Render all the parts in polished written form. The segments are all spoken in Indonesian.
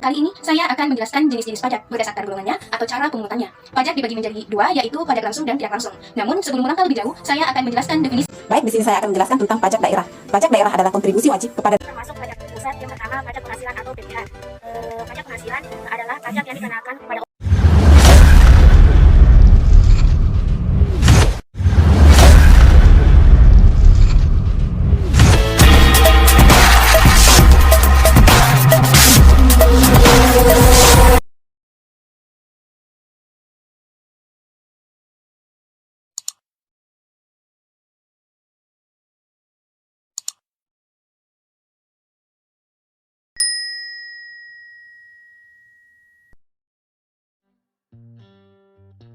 Kali ini saya akan menjelaskan jenis-jenis pajak berdasarkan golongannya atau cara pemungutannya. Pajak dibagi menjadi dua, yaitu pajak langsung dan tidak langsung. Namun sebelum melangkah lebih jauh, saya akan menjelaskan definisi. Baik, di sini saya akan menjelaskan tentang pajak daerah. Pajak daerah adalah kontribusi wajib kepada termasuk pajak pusat. Yang pertama pajak penghasilan atau PPH. Pajak penghasilan adalah pajak yang dikenakan kepada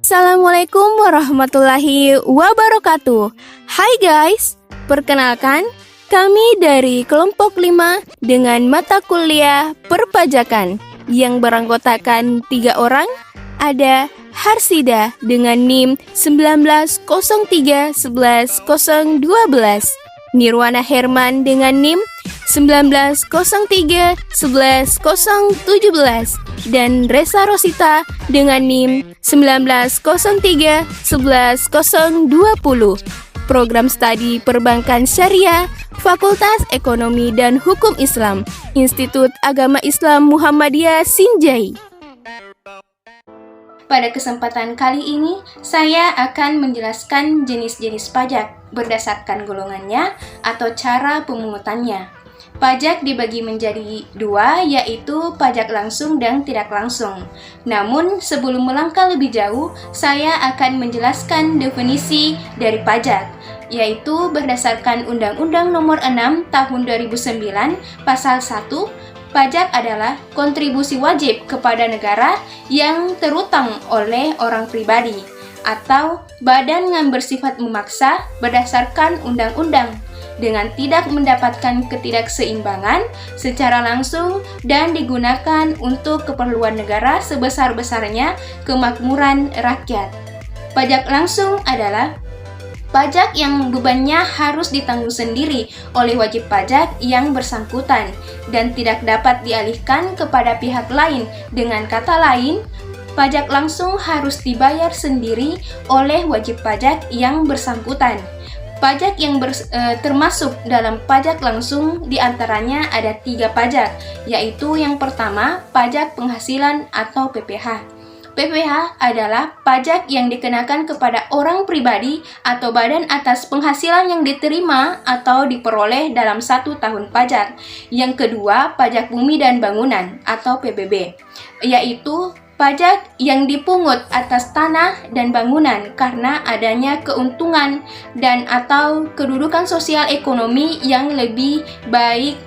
Assalamualaikum warahmatullahi wabarakatuh. Hai guys, perkenalkan kami dari kelompok 5 dengan mata kuliah perpajakan yang beranggotakan 3 orang. Ada Harsida dengan NIM 1903110012, Nirwana Herman dengan NIM 19031117, dan Resa Rosita dengan NIM 19031120. Program Studi Perbankan Syariah, Fakultas Ekonomi dan Hukum Islam, Institut Agama Islam Muhammadiyah Sinjai. Pada kesempatan kali ini, saya akan menjelaskan jenis-jenis pajak berdasarkan golongannya atau cara pemungutannya. Pajak dibagi menjadi dua, yaitu pajak langsung dan tidak langsung. Namun, sebelum melangkah lebih jauh, saya akan menjelaskan definisi dari pajak, yaitu berdasarkan Undang-Undang Nomor 6 Tahun 2009, Pasal 1, pajak adalah kontribusi wajib kepada negara yang terutang oleh orang pribadi atau badan yang bersifat memaksa berdasarkan undang-undang dengan tidak mendapatkan ketidakseimbangan secara langsung dan digunakan untuk keperluan negara sebesar-besarnya kemakmuran rakyat. Pajak langsung adalah pajak yang bebannya harus ditanggung sendiri oleh wajib pajak yang bersangkutan dan tidak dapat dialihkan kepada pihak lain. Dengan kata lain, pajak langsung harus dibayar sendiri oleh wajib pajak yang bersangkutan. Pajak yang termasuk dalam pajak langsung diantaranya ada 3 pajak, yaitu yang pertama, pajak penghasilan atau PPH. PPH adalah pajak yang dikenakan kepada orang pribadi atau badan atas penghasilan yang diterima atau diperoleh dalam 1 tahun pajak. Yang kedua, pajak bumi dan bangunan atau PBB, yaitu pajak yang dipungut atas tanah dan bangunan karena adanya keuntungan dan atau kedudukan sosial ekonomi yang lebih baik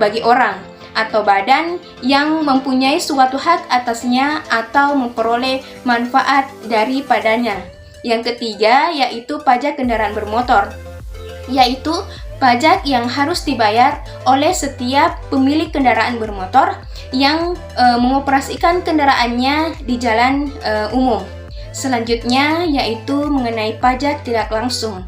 bagi orang atau badan yang mempunyai suatu hak atasnya atau memperoleh manfaat daripadanya. Yang ketiga yaitu pajak kendaraan bermotor, yaitu pajak yang harus dibayar oleh setiap pemilik kendaraan bermotor yang mengoperasikan kendaraannya di jalan umum. Selanjutnya yaitu mengenai pajak tidak langsung.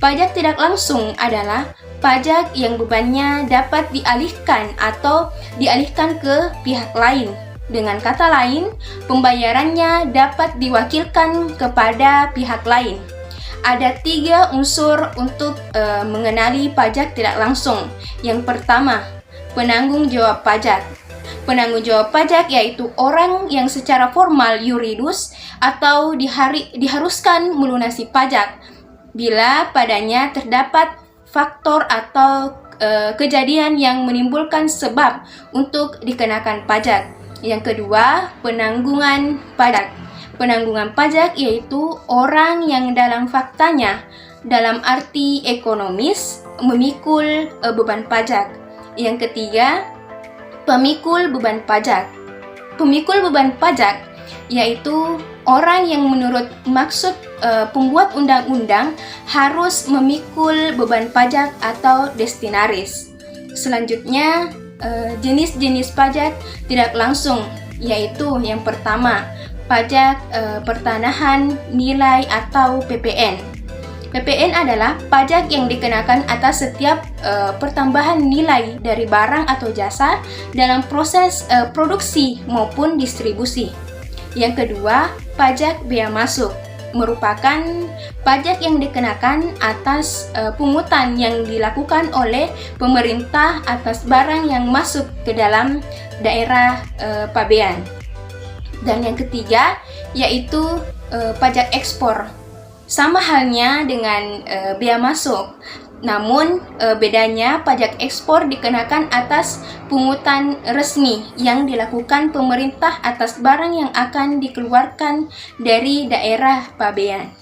Pajak tidak langsung adalah pajak yang bebannya dapat dialihkan atau dialihkan ke pihak lain. Dengan kata lain, pembayarannya dapat diwakilkan kepada pihak lain. Ada 3 unsur untuk mengenali pajak tidak langsung. Yang pertama, penanggung jawab pajak. Penanggung jawab pajak yaitu orang yang secara formal yuridis atau diharuskan melunasi pajak bila padanya terdapat faktor atau kejadian yang menimbulkan sebab untuk dikenakan pajak. Yang kedua, penanggungan pajak. Penanggungan pajak yaitu orang yang dalam faktanya, dalam arti ekonomis, memikul beban pajak. Yang ketiga, pemikul beban pajak. Pemikul beban pajak yaitu orang yang menurut maksud pembuat undang-undang harus memikul beban pajak atau destinaris. Selanjutnya, jenis-jenis pajak tidak langsung, yaitu yang pertama, pajak pertanahan nilai atau PPN. PPN adalah pajak yang dikenakan atas setiap pertambahan nilai dari barang atau jasa dalam proses produksi maupun distribusi. Yang kedua, pajak bea masuk merupakan pajak yang dikenakan atas pungutan yang dilakukan oleh pemerintah atas barang yang masuk ke dalam daerah pabean. Dan yang ketiga yaitu pajak ekspor. Sama halnya dengan bea masuk, namun bedanya pajak ekspor dikenakan atas pungutan resmi yang dilakukan pemerintah atas barang yang akan dikeluarkan dari daerah pabean.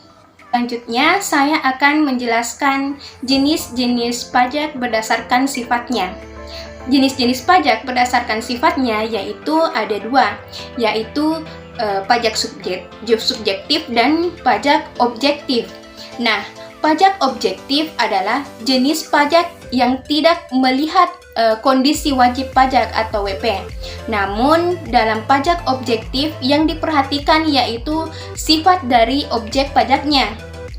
Selanjutnya, saya akan menjelaskan jenis-jenis pajak berdasarkan sifatnya. Jenis-jenis pajak berdasarkan sifatnya yaitu ada dua, yaitu pajak subjektif dan pajak objektif. Nah, pajak objektif adalah jenis pajak yang tidak melihat kondisi wajib pajak atau WP. Namun, dalam pajak objektif yang diperhatikan yaitu sifat dari objek pajaknya,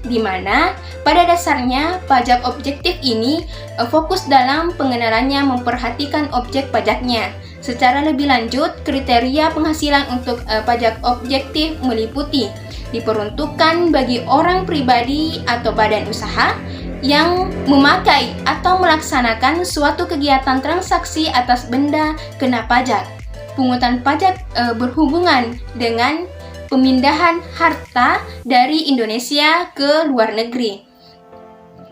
di mana pada dasarnya pajak objektif ini fokus dalam pengenalannya memperhatikan objek pajaknya. Secara lebih lanjut, kriteria penghasilan untuk pajak objektif meliputi diperuntukkan bagi orang pribadi atau badan usaha yang memakai atau melaksanakan suatu kegiatan transaksi atas benda kena pajak. Pungutan pajak berhubungan dengan pemindahan harta dari Indonesia ke luar negeri.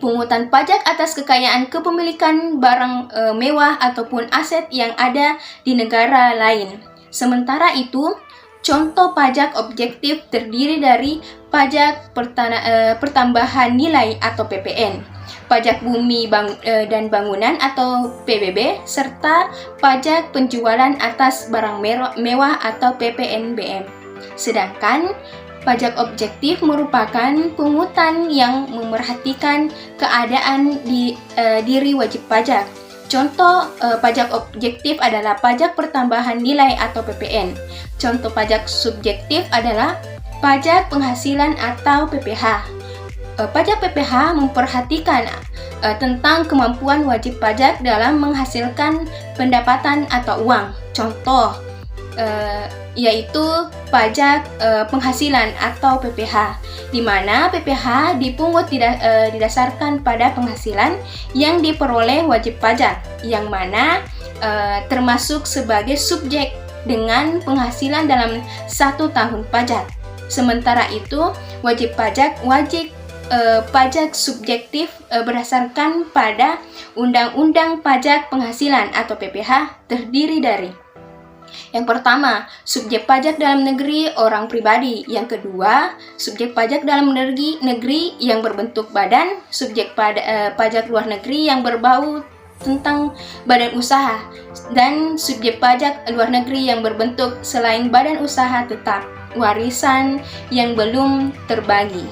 Pungutan pajak atas kekayaan kepemilikan barang mewah ataupun aset yang ada di negara lain. Sementara itu, contoh pajak objektif terdiri dari pajak pertambahan nilai atau PPN, pajak bumi dan bangunan atau PBB, serta pajak penjualan atas barang mewah atau PPNBM. Sedangkan pajak objektif merupakan pungutan yang memerhatikan keadaan diri wajib pajak. Contoh pajak objektif adalah pajak pertambahan nilai atau PPN. Contoh pajak subjektif adalah pajak penghasilan atau PPH. Pajak PPH memperhatikan tentang kemampuan wajib pajak dalam menghasilkan pendapatan atau uang. Contoh yaitu pajak penghasilan atau PPH, di mana PPH dipungut didasarkan pada penghasilan yang diperoleh wajib pajak, yang mana termasuk sebagai subjek dengan penghasilan dalam 1 tahun pajak. Sementara itu, wajib pajak subjektif berdasarkan pada Undang-Undang Pajak Penghasilan atau PPH terdiri dari yang pertama, subjek pajak dalam negeri orang pribadi. Yang kedua, subjek pajak dalam negeri yang berbentuk badan, subjek pajak luar negeri yang berbau tentang badan usaha, dan subjek pajak luar negeri yang berbentuk selain badan usaha tetap, warisan yang belum terbagi.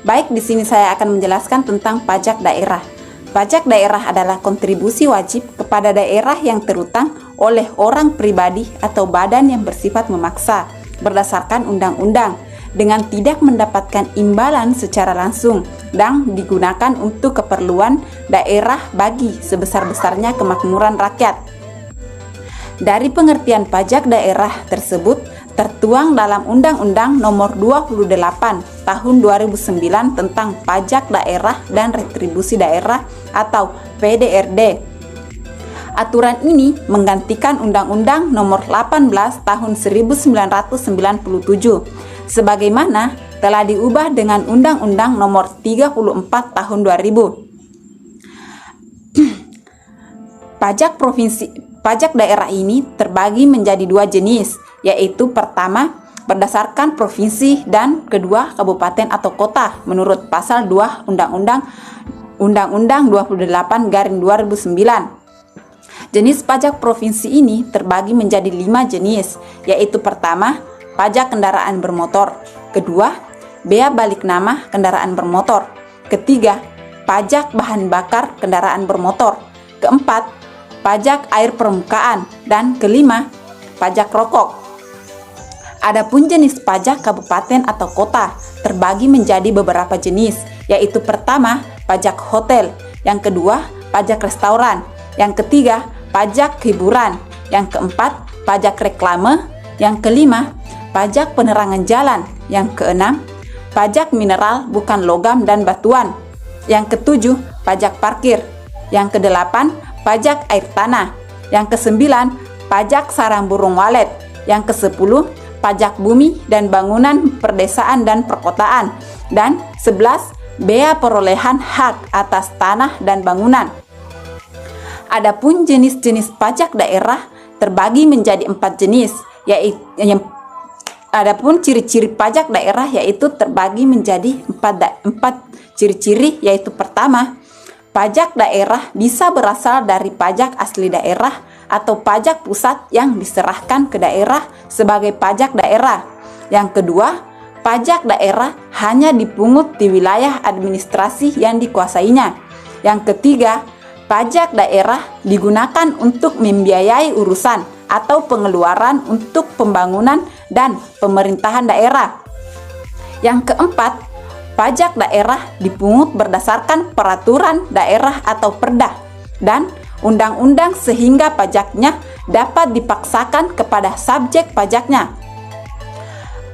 Baik, di sini saya akan menjelaskan tentang pajak daerah. Pajak daerah adalah kontribusi wajib kepada daerah yang terutang oleh orang pribadi atau badan yang bersifat memaksa berdasarkan undang-undang dengan tidak mendapatkan imbalan secara langsung dan digunakan untuk keperluan daerah bagi sebesar-besarnya kemakmuran rakyat. Dari pengertian pajak daerah tersebut tertuang dalam Undang-Undang Nomor 28 Tahun 2009 tentang Pajak Daerah dan Retribusi Daerah atau PDRD. Aturan ini menggantikan Undang-Undang Nomor 18 Tahun 1997 sebagaimana telah diubah dengan Undang-Undang Nomor 34 Tahun 2000. Pajak daerah ini terbagi menjadi dua jenis, yaitu pertama berdasarkan provinsi dan kedua kabupaten atau kota menurut pasal 2 Undang-Undang 28/2009. Jenis pajak provinsi ini terbagi menjadi 5 jenis, yaitu pertama pajak kendaraan bermotor, kedua bea balik nama kendaraan bermotor, ketiga pajak bahan bakar kendaraan bermotor, keempat pajak air permukaan, dan kelima pajak rokok. Adapun jenis pajak kabupaten atau kota terbagi menjadi beberapa jenis, yaitu pertama, pajak hotel, yang kedua, pajak restoran, yang ketiga, pajak hiburan, yang keempat, pajak reklame, yang kelima, pajak penerangan jalan, yang keenam, pajak mineral bukan logam dan batuan, yang ketujuh, pajak parkir, yang kedelapan, pajak air tanah, yang kesembilan, pajak sarang burung walet, yang kesepuluh, pajak bumi dan bangunan perdesaan dan perkotaan, dan 11, bea perolehan hak atas tanah dan bangunan. Adapun jenis-jenis pajak daerah terbagi menjadi 4 jenis, adapun ciri-ciri pajak daerah yaitu terbagi menjadi 4 ciri-ciri, yaitu pertama, pajak daerah bisa berasal dari pajak asli daerah atau pajak pusat yang diserahkan ke daerah sebagai pajak daerah. Yang kedua, pajak daerah hanya dipungut di wilayah administrasi yang dikuasainya. Yang ketiga, pajak daerah digunakan untuk membiayai urusan atau pengeluaran untuk pembangunan dan pemerintahan daerah. Yang keempat, pajak daerah dipungut berdasarkan peraturan daerah atau perda dan undang-undang sehingga pajaknya dapat dipaksakan kepada subjek pajaknya.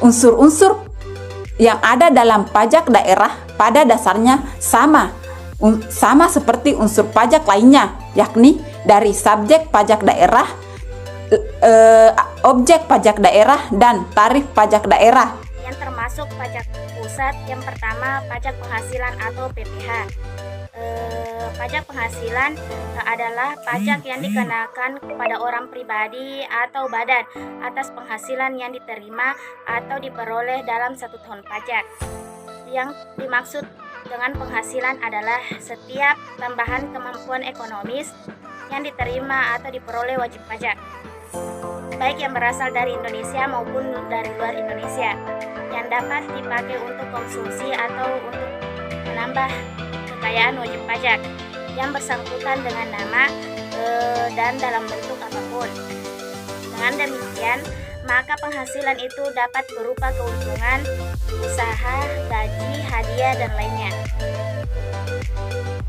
Unsur-unsur yang ada dalam pajak daerah pada dasarnya sama seperti unsur pajak lainnya, yakni dari subjek pajak daerah, objek pajak daerah, dan tarif pajak daerah. Yang termasuk pajak pusat, yang pertama pajak penghasilan atau PPh. Pajak penghasilan adalah pajak yang dikenakan kepada orang pribadi atau badan atas penghasilan yang diterima atau diperoleh dalam 1 tahun pajak. Yang dimaksud dengan penghasilan adalah setiap tambahan kemampuan ekonomis yang diterima atau diperoleh wajib pajak, baik yang berasal dari Indonesia maupun dari luar Indonesia, yang dapat dipakai untuk konsumsi atau untuk menambah kekayaan wajib pajak yang bersangkutan dengan nama dan dalam bentuk apapun. Dengan demikian, maka penghasilan itu dapat berupa keuntungan, usaha, gaji, hadiah, dan lainnya.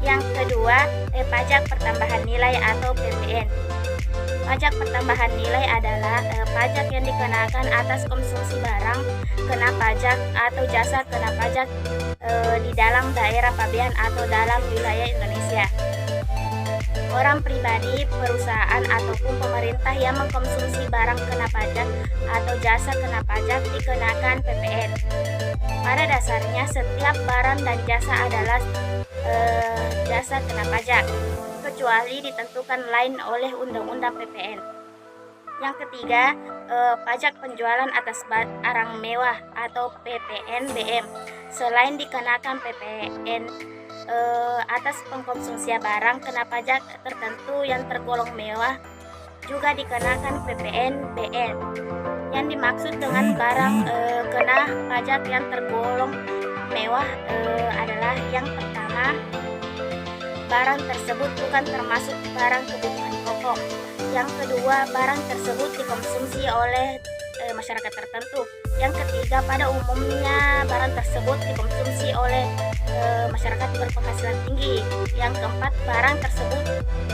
Yang kedua, pajak pertambahan nilai atau PPN. Pajak pertambahan nilai adalah pajak yang dikenakan atas konsumsi barang kena pajak atau jasa kena pajak di dalam daerah pabean atau dalam wilayah Indonesia. Orang pribadi, perusahaan, ataupun pemerintah yang mengkonsumsi barang kena pajak atau jasa kena pajak dikenakan PPN. Pada dasarnya, setiap barang dan jasa adalah jasa kena pajak, kecuali ditentukan lain oleh Undang-Undang PPN. Yang ketiga, pajak penjualan atas barang mewah atau PPNBM. Selain dikenakan PPN atas pengkonsumsian barang kena pajak tertentu yang tergolong mewah, juga dikenakan PPNBM. Yang dimaksud dengan barang kena pajak yang tergolong mewah adalah yang pertama, barang tersebut bukan termasuk barang kebutuhan pokok. Yang kedua, barang tersebut dikonsumsi oleh masyarakat tertentu. Yang ketiga, pada umumnya barang tersebut dikonsumsi oleh masyarakat berpenghasilan tinggi. Yang keempat, barang tersebut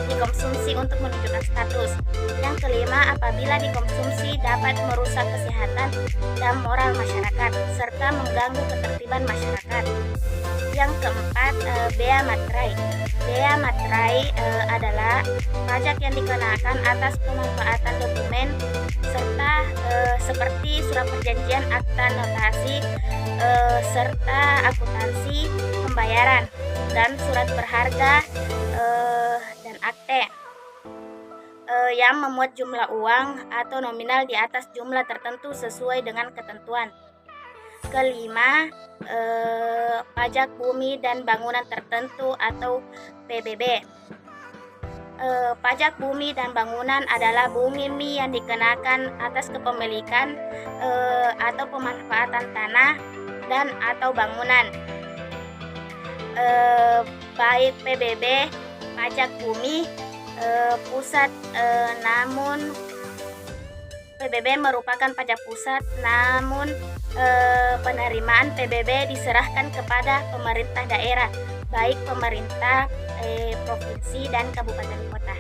dikonsumsi untuk menunjukkan status. Yang kelima, apabila dikonsumsi dapat merusak kesehatan dan moral masyarakat serta mengganggu ketertiban masyarakat. Yang keempat, bea materai. Bea materai adalah pajak yang dikenakan atas pemanfaatan dokumen serta seperti surat perjanjian, akta notasi, serta akuntansi pembayaran dan surat berharga dan akte yang memuat jumlah uang atau nominal di atas jumlah tertentu sesuai dengan ketentuan. Kelima, pajak bumi dan bangunan tertentu atau PBB. Pajak bumi dan bangunan adalah bumi yang dikenakan atas kepemilikan atau pemanfaatan tanah dan atau bangunan, baik PBB, pajak bumi pusat, namun PBB merupakan pajak pusat, namun penerimaan PBB diserahkan kepada pemerintah daerah, baik pemerintah provinsi dan kabupaten kota.